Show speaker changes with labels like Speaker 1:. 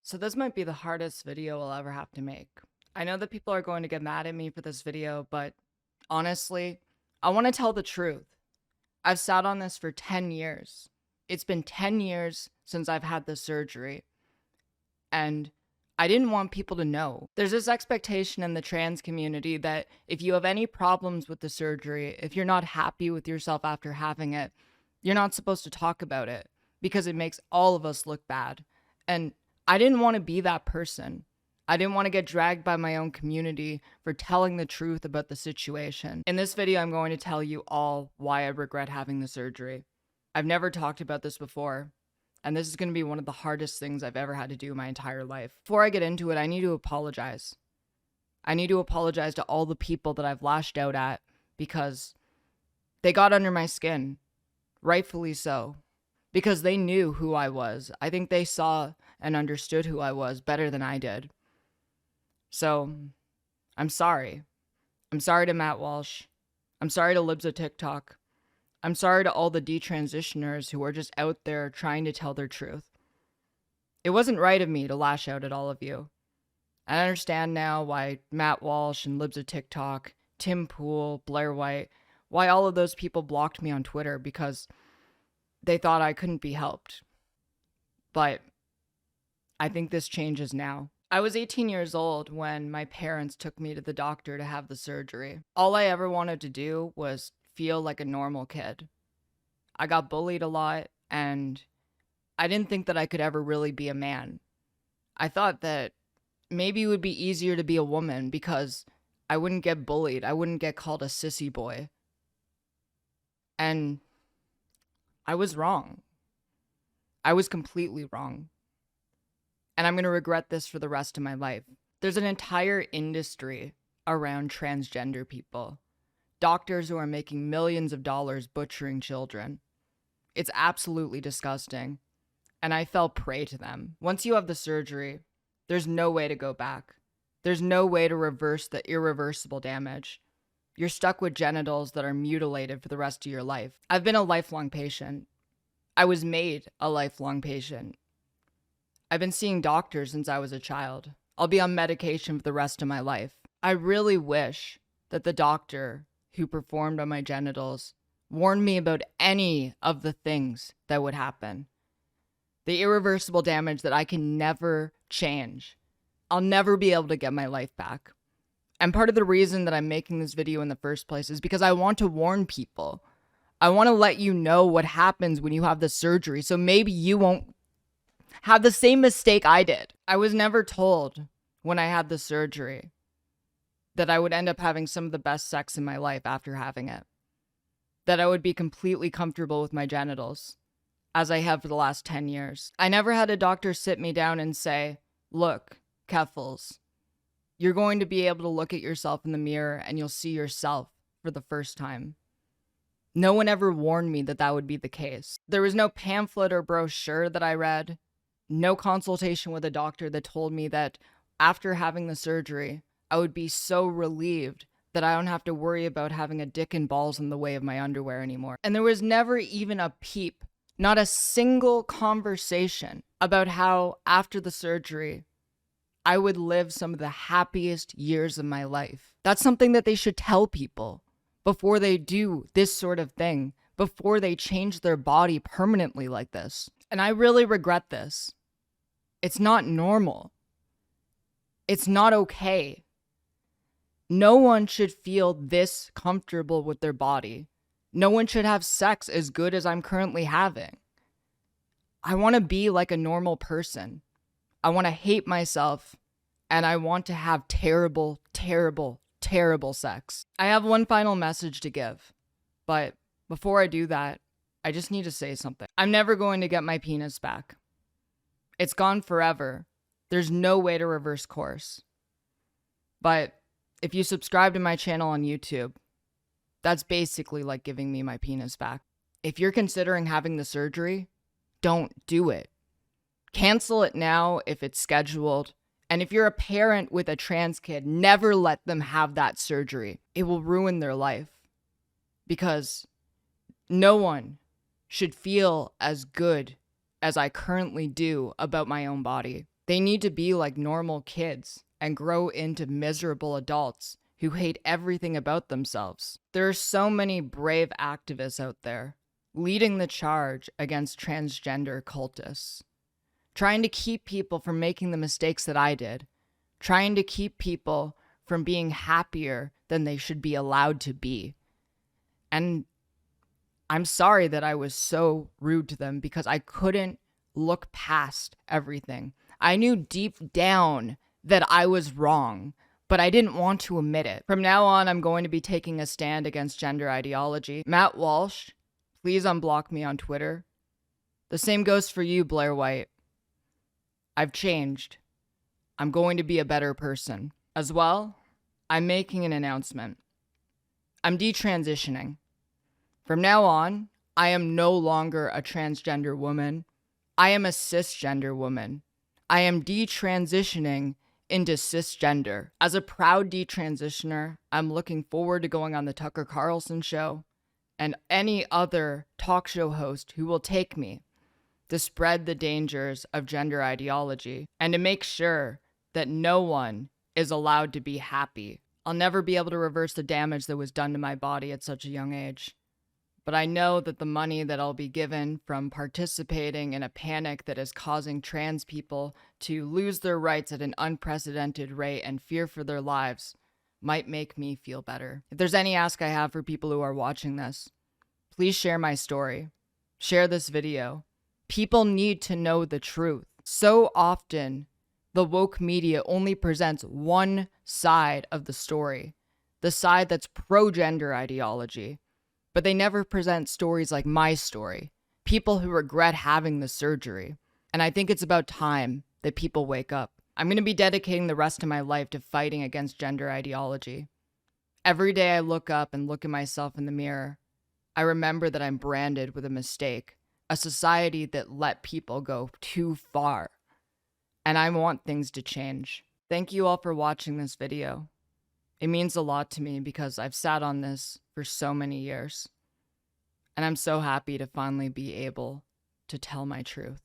Speaker 1: So this might be the hardest video I'll ever have to make. I know that people are going to get mad at me for this video, but honestly, I want to tell the truth. I've sat on this for 10 years. It's been 10 years since I've had this surgery, and I didn't want people to know. There's this expectation in the trans community that if you have any problems with the surgery, if you're not happy with yourself after having it, you're not supposed to talk about it because it makes all of us look bad. And I didn't want to be that person. I didn't want to get dragged by my own community for telling the truth about the situation. In this video, I'm going to tell you all why I regret having the surgery. I've never talked about this before, and this is going to be one of the hardest things I've ever had to do in my entire life. Before I get into it, I need to apologize. I need to apologize to all the people that I've lashed out at because they got under my skin, rightfully so, because they knew who I was. I think they saw and understood who I was better than I did. So, I'm sorry. I'm sorry to Matt Walsh. I'm sorry to Libs of TikTok. I'm sorry to all the detransitioners who are just out there trying to tell their truth. It wasn't right of me to lash out at all of you. I understand now why Matt Walsh and Libs of TikTok, Tim Pool, Blair White, why all of those people blocked me on Twitter because they thought I couldn't be helped. But I think this changes now. I was 18 years old when my parents took me to the doctor to have the surgery. All I ever wanted to do was feel like a normal kid. I got bullied a lot, and I didn't think that I could ever really be a man. I thought that maybe it would be easier to be a woman because I wouldn't get bullied. I wouldn't get called a sissy boy. And I was wrong. I was completely wrong. And I'm going to regret this for the rest of my life. There's an entire industry around transgender people. Doctors who are making millions of dollars butchering children. It's absolutely disgusting. And I fell prey to them. Once you have the surgery, there's no way to go back. There's no way to reverse the irreversible damage. You're stuck with genitals that are mutilated for the rest of your life. I've been a lifelong patient. I was made a lifelong patient. I've been seeing doctors since I was a child. I'll be on medication for the rest of my life. I really wish that the doctor who performed on my genitals warned me about any of the things that would happen. The irreversible damage that I can never change. I'll never be able to get my life back. And part of the reason that I'm making this video in the first place is because I want to warn people. I want to let you know what happens when you have the surgery, so maybe you won't have the same mistake I did. I was never told when I had the surgery that I would end up having some of the best sex in my life after having it. That I would be completely comfortable with my genitals, as I have for the last 10 years. I never had a doctor sit me down and say, look, Keffals, you're going to be able to look at yourself in the mirror and you'll see yourself for the first time. No one ever warned me that that would be the case. There was no pamphlet or brochure that I read. No consultation with a doctor that told me that after having the surgery, I would be so relieved that I don't have to worry about having a dick and balls in the way of my underwear anymore. And there was never even a peep, not a single conversation about how after the surgery, I would live some of the happiest years of my life. That's something that they should tell people before they do this sort of thing, before they change their body permanently like this. And I really regret this. It's not normal. It's not okay. No one should feel this comfortable with their body. No one should have sex as good as I'm currently having. I want to be like a normal person. I want to hate myself, and I want to have terrible, terrible, terrible sex. I have one final message to give, but before I do that, I just need to say something. I'm never going to get my penis back. It's gone forever. There's no way to reverse course. But if you subscribe to my channel on YouTube, that's basically like giving me my penis back. If you're considering having the surgery, don't do it. Cancel it now if it's scheduled. And if you're a parent with a trans kid, never let them have that surgery. It will ruin their life. Because no one should feel as good as I currently do about my own body. They need to be like normal kids and grow into miserable adults who hate everything about themselves. There are so many brave activists out there leading the charge against transgender cultists, trying to keep people from making the mistakes that I did, trying to keep people from being happier than they should be allowed to be. And I'm sorry that I was so rude to them because I couldn't look past everything. I knew deep down that I was wrong, but I didn't want to admit it. From now on, I'm going to be taking a stand against gender ideology. Matt Walsh, please unblock me on Twitter. The same goes for you, Blair White. I've changed. I'm going to be a better person. As well, I'm making an announcement. I'm detransitioning. From now on, I am no longer a transgender woman. I am a cisgender woman. I am detransitioning into cisgender. As a proud detransitioner, I'm looking forward to going on the Tucker Carlson show and any other talk show host who will take me to spread the dangers of gender ideology and to make sure that no one is allowed to be happy. I'll never be able to reverse the damage that was done to my body at such a young age. But I know that the money that I'll be given from participating in a panic that is causing trans people to lose their rights at an unprecedented rate and fear for their lives might make me feel better. If there's any ask I have for people who are watching this, please share my story. Share this video. People need to know the truth. So often, the woke media only presents one side of the story, the side that's pro-gender ideology. But they never present stories like my story, people who regret having the surgery. And I think it's about time that people wake up. I'm going to be dedicating the rest of my life to fighting against gender ideology. Every day I look up and look at myself in the mirror, I remember that I'm branded with a mistake, a society that let people go too far. And I want things to change. Thank you all for watching this video. It means a lot to me because I've sat on this for so many years. And I'm so happy to finally be able to tell my truth.